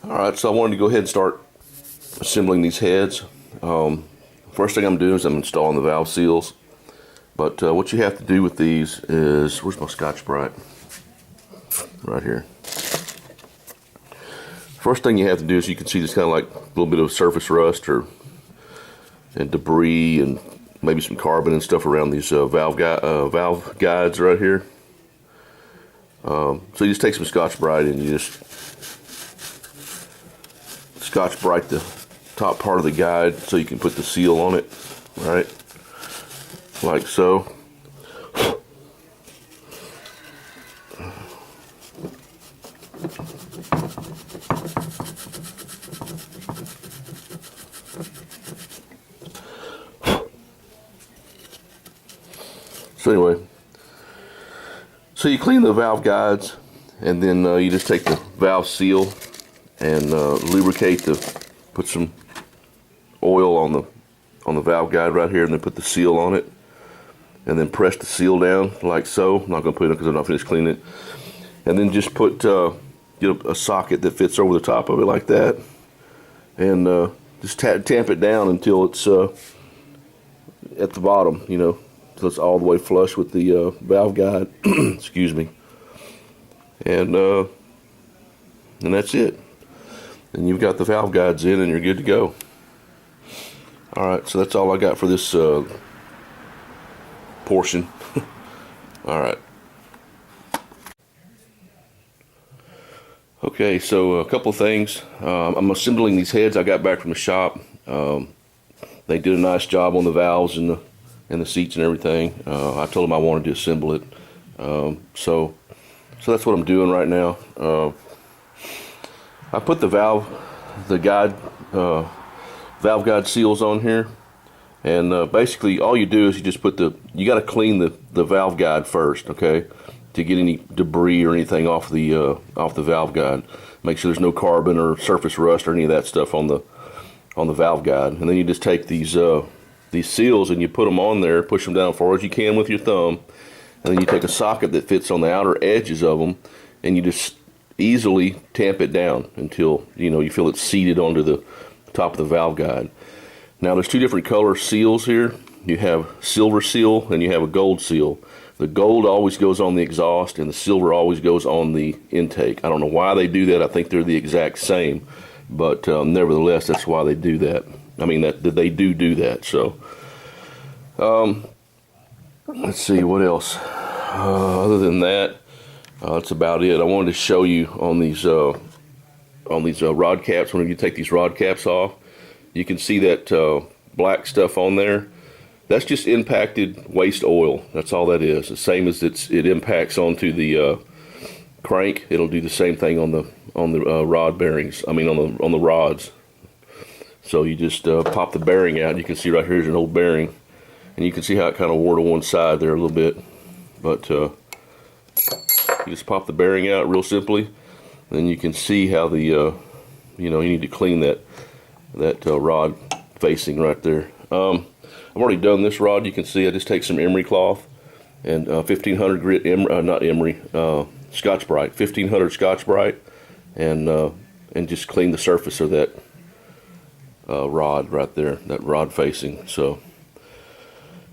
Alright, so I wanted to go ahead and start assembling these heads. First thing I'm doing is I'm installing the valve seals. But what you have to do with these is, where's my Scotch-Brite? Right here. First thing you have to do is you can see there's kind of like a little bit of surface rust and debris and maybe some carbon and stuff around these valve guides right here. So you just take some Scotch-Brite and you just Scotch-Brite the top part of the guide so you can put the seal on it, right? Like so. So anyway, so you clean the valve guides, and then you just take the valve seal and lubricate put some oil on the valve guide right here, and then put the seal on it, and then press the seal down like so. I'm not going to put it in because I'm not finished cleaning it. And then just put get a socket that fits over the top of it like that, and just tamp it down until it's at the bottom, you know, so it's all the way flush with the valve guide. Excuse me. And that's it. And you've got the valve guides in, and you're good to go. All right, so that's all I got for this portion. All right. Okay, so a couple of things. I'm assembling these heads. I got back from the shop. They did a nice job on the valves and the seats and everything. I told them I wanted to assemble it. So that's what I'm doing right now. I put the valve guide seals on here, and basically all you do is you just you got to clean the valve guide first, okay, to get any debris or anything off the valve guide. Make sure there's no carbon or surface rust or any of that stuff on the valve guide. And then you just take these seals and you put them on there, push them down as far as you can with your thumb, and then you take a socket that fits on the outer edges of them, and you just easily tamp it down until you feel it seated onto the top of the valve guide. Now there's two different color seals here. You have silver seal and you have a gold seal. The gold always goes on the exhaust, and the silver always goes on the intake. I don't know why they do that. I think they're the exact same, but nevertheless, that's why they do that. I mean, that they do that. So let's see what else. Other than that, that's about it. I wanted to show you on these rod caps. Whenever you take these rod caps off, you can see that black stuff on there. That's just impacted waste oil. That's all that is. The same as it impacts onto the crank. It'll do the same thing on the rod bearings. I mean on the rods. So you just pop the bearing out. You can see right here's an old bearing, and you can see how it kind of wore to one side there a little bit. But you just pop the bearing out real simply. Then you can see how the you need to clean that rod facing right there. I've already done this rod. You can see I just take some emery cloth and 1500 grit Scotch-Brite, 1500 Scotch-Brite, and just clean the surface of that rod right there, that rod facing. So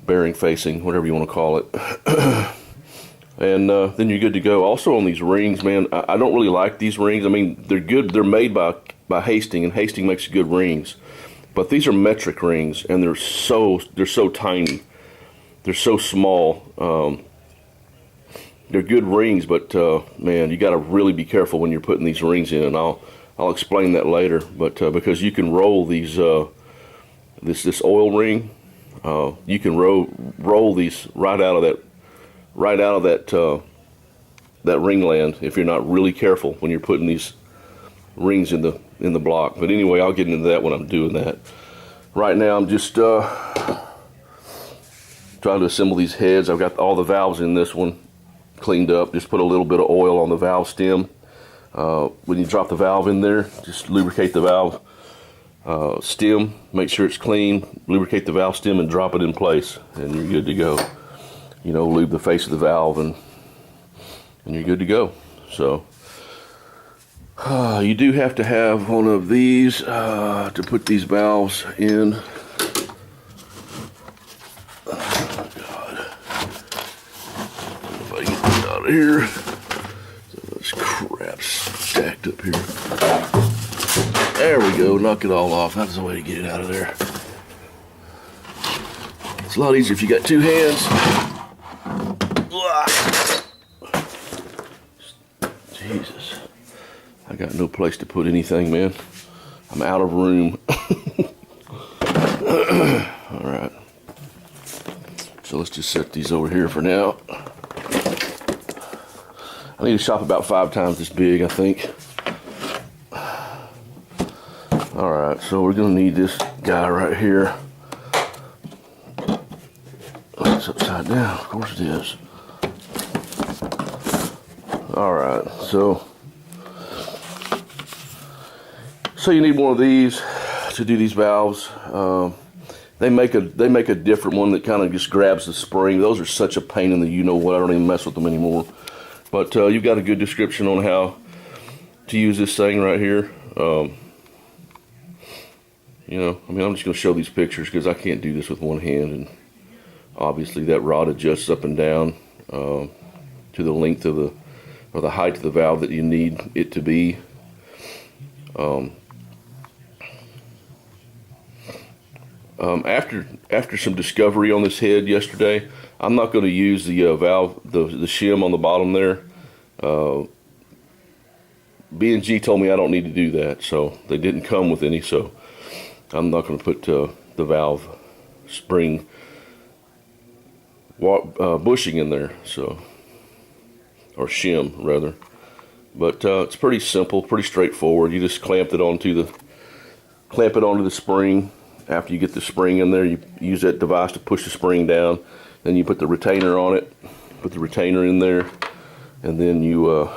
bearing facing, whatever you want to call it. And then you're good to go. Also on these rings, man, I don't really like these rings. I mean, they're good. They're made by Hastings, and Hastings makes good rings. But these are metric rings, and they're so tiny. They're so small. They're good rings, but man, you got to really be careful when you're putting these rings in. And I'll explain that later. But because you can roll these this oil ring, you can roll these right out of that ringland if you're not really careful when you're putting these rings in the block. But anyway, I'll get into that when I'm doing that. Right now I'm just trying to assemble these heads. I've got all the valves in this one cleaned up. Just put a little bit of oil on the valve stem. When you drop the valve in there, just lubricate the valve stem, make sure it's clean, lubricate the valve stem, and drop it in place, and you're good to go. Lube the face of the valve, and you're good to go. So You do have to have one of these to put these valves in. Oh, God. If I get this out of here. So much crap stacked up here. There we go. Knock it all off. That's the way to get it out of there. It's a lot easier if you got two hands. Jesus. I got no place to put anything, man. I'm out of room. All right. So let's just set these over here for now. I need a shop about 5 times this big, I think. All right, so we're gonna need this guy right here. Oh, it's upside down, of course it is. All right, so you need one of these to do these valves. They make a different one that kind of just grabs the spring. Those are such a pain in the you-know-what. I don't even mess with them anymore. But you've got a good description on how to use this thing right here. You know, I mean, I'm just going to show these pictures because I can't do this with one hand. And obviously that rod adjusts up and down to the length of the, or the height of the valve that you need it to be. After some discovery on this head yesterday, I'm not going to use the valve, the shim on the bottom there. B&G told me I don't need to do that, so they didn't come with any, so I'm not going to put the valve spring bushing in there, so, or shim rather. But it's pretty simple, pretty straightforward. You just clamp it onto the spring. After you get the spring in there, you use that device to push the spring down. Then you put the retainer on it, put the retainer in there, and then you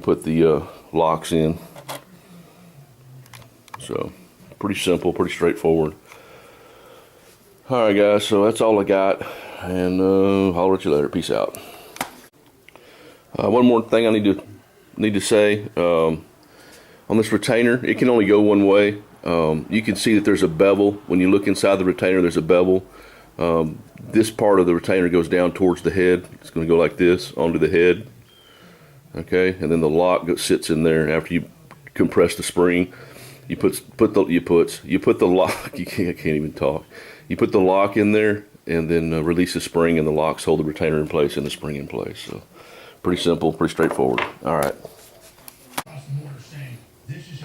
put the locks in. So pretty simple, pretty straightforward. All right, guys. So that's all I got, and I'll let you later. Peace out. One more thing I need to say on this retainer. It can only go one way. You can see that there's a bevel. When you look inside the retainer, there's a bevel. This part of the retainer goes down towards the head. It's going to go like this onto the head. Okay, and then the lock sits in there. After you compress the spring, you put the lock. I can't even talk. You put the lock in there, and then release the spring, and the locks hold the retainer in place and the spring in place. So pretty simple, pretty straightforward. All right.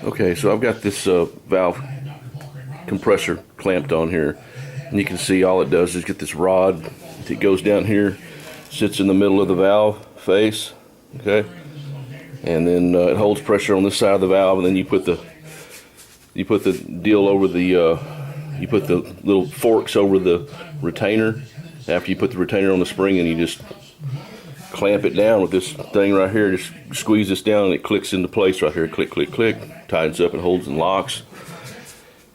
Okay, so I've got this valve compressor clamped on here, and you can see all it does is get this rod. It goes down here, sits in the middle of the valve face, okay, and then it holds pressure on this side of the valve, and then you put the deal over the you put the little forks over the retainer. After you put the retainer on the spring, and you just clamp it down with this thing right here. Just squeeze this down and it clicks into place right here. Click, click, click. Tightens up and holds and locks.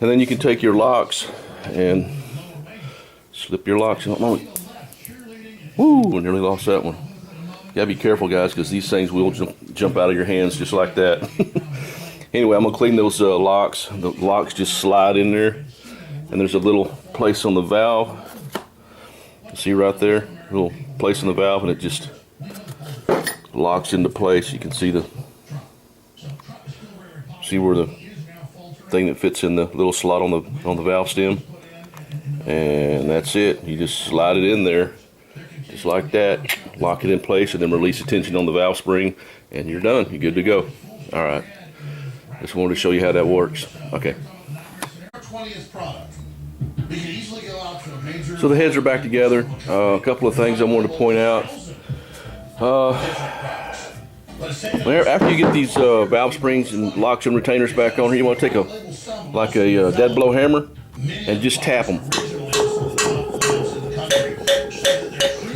And then you can take your locks and slip your locks in. Woo! I nearly lost that one. You gotta be careful, guys, because these things will jump out of your hands just like that. Anyway, I'm gonna clean those locks. The locks just slide in there, and there's a little place on the valve. See right there, little place on the valve, and it just locks into place. You can see where the thing that fits in the little slot on the valve stem, and that's it. You just slide it in there, just like that. Lock it in place, and then release the tension on the valve spring, and you're done. You're good to go. All right. Just wanted to show you how that works. Okay. So the heads are back together. A couple of things I wanted to point out. After you get these valve springs and locks and retainers back on here, you want to take a dead blow hammer and just tap them.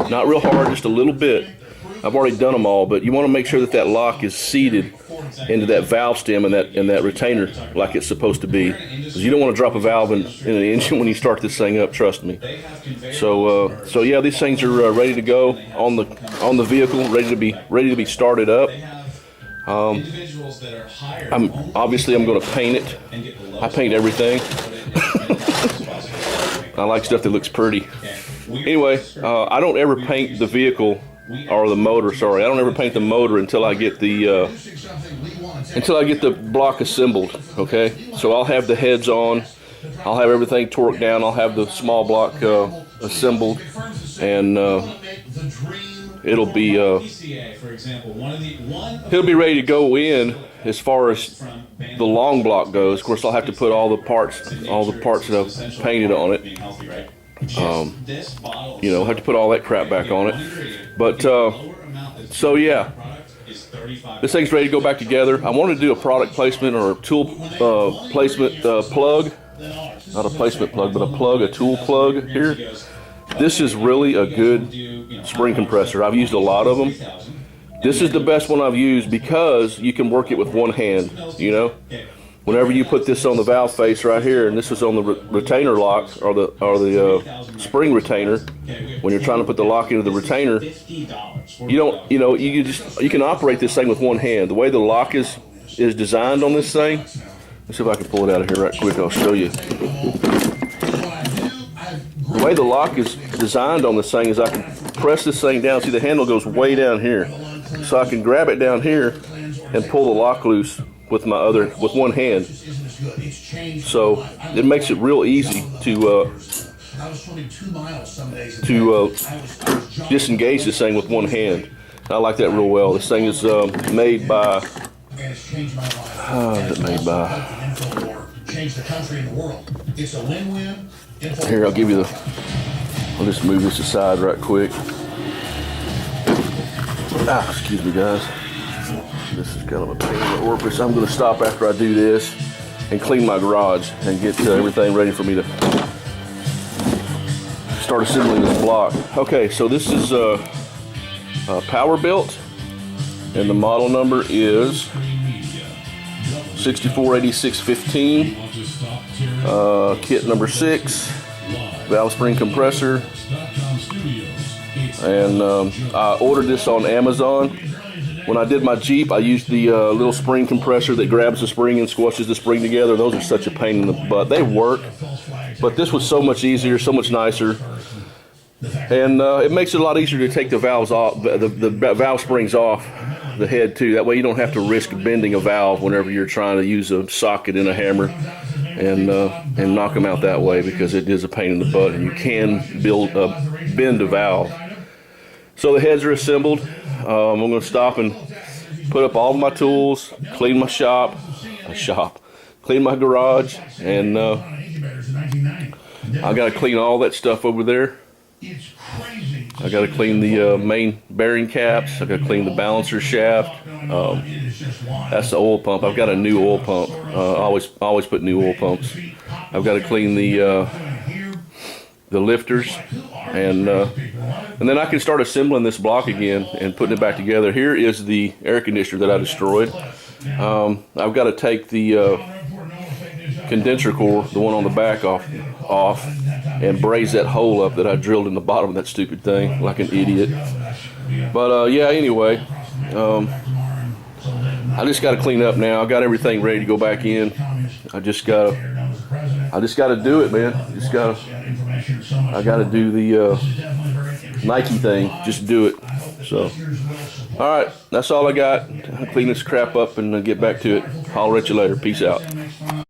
Not real hard, just a little bit. I've already done them all, but you want to make sure that lock is seated into that valve stem and that retainer like it's supposed to be, because you don't want to drop a valve in an engine when you start this thing up. Trust me. So yeah, these things are ready to go on the vehicle, ready to be started up. I'm going to paint it. I paint everything. I like stuff that looks pretty. Anyway, I don't ever paint the vehicle or the motor. Sorry, I don't ever paint the motor until I get the block assembled. Okay, so I'll have the heads on. I'll have everything torqued down. I'll have the small block assembled, and it'll be ready to go in. As far as the long block goes, of course, I'll have to put all the parts that I've painted on it. You know, have to put all that crap back on it. But so yeah, this thing's ready to go back together. I want to do a product placement or a tool placement plug. Not a placement plug, but a tool plug here. This is really a good spring compressor. I've used a lot of them. This is the best one I've used because you can work it with one hand, you know. Whenever you put this on the valve face right here, and this is on the retainer lock or the spring retainer, when you're trying to put the lock into the retainer, you can operate this thing with one hand. The way the lock is designed on this thing, let's see if I can pull it out of here right quick. I'll show you. The way the lock is designed on this thing is I can press this thing down. See, the handle goes way down here. So I can grab it down here and pull the lock loose with one hand. So it makes it real easy to disengage this thing with one hand. I like that real well. This thing is made by. Here, I'll just move this aside right quick. Excuse me, guys. This is kind of a pain in the orifice. I'm going to stop after I do this and clean my garage and get everything ready for me to start assembling this block. Okay, so this is power built, and the model number is 648615. Kit number 6, valve spring compressor. And I ordered this on Amazon. When I did my Jeep, I used the little spring compressor that grabs the spring and squashes the spring together. Those are such a pain in the butt. They work, but this was so much easier, so much nicer. And it makes it a lot easier to take the valves off, the valve springs off the head too. That way you don't have to risk bending a valve whenever you're trying to use a socket and a hammer and knock them out that way, because it is a pain in the butt and you can bend a valve. So the heads are assembled. I'm going to stop and put up all of my tools, clean my clean my garage, and I got to clean all that stuff over there. I got to clean the main bearing caps. I got to clean the balancer shaft. That's the oil pump. I've got a new oil pump. Always put new oil pumps. I've got to clean the lifters, and then I can start assembling this block again and putting it back together. Here is the air conditioner that I destroyed. I've got to take the condenser core, the one on the back, off and braze that hole up that I drilled in the bottom of that stupid thing like an idiot. But yeah, anyway, I just got to clean up now. I got everything ready to go back in. I just gotta do it, man. I gotta do the Nike thing. Just do it. So, all right, that's all I got. I'll clean this crap up and get back to it. Holler at you later. Peace out.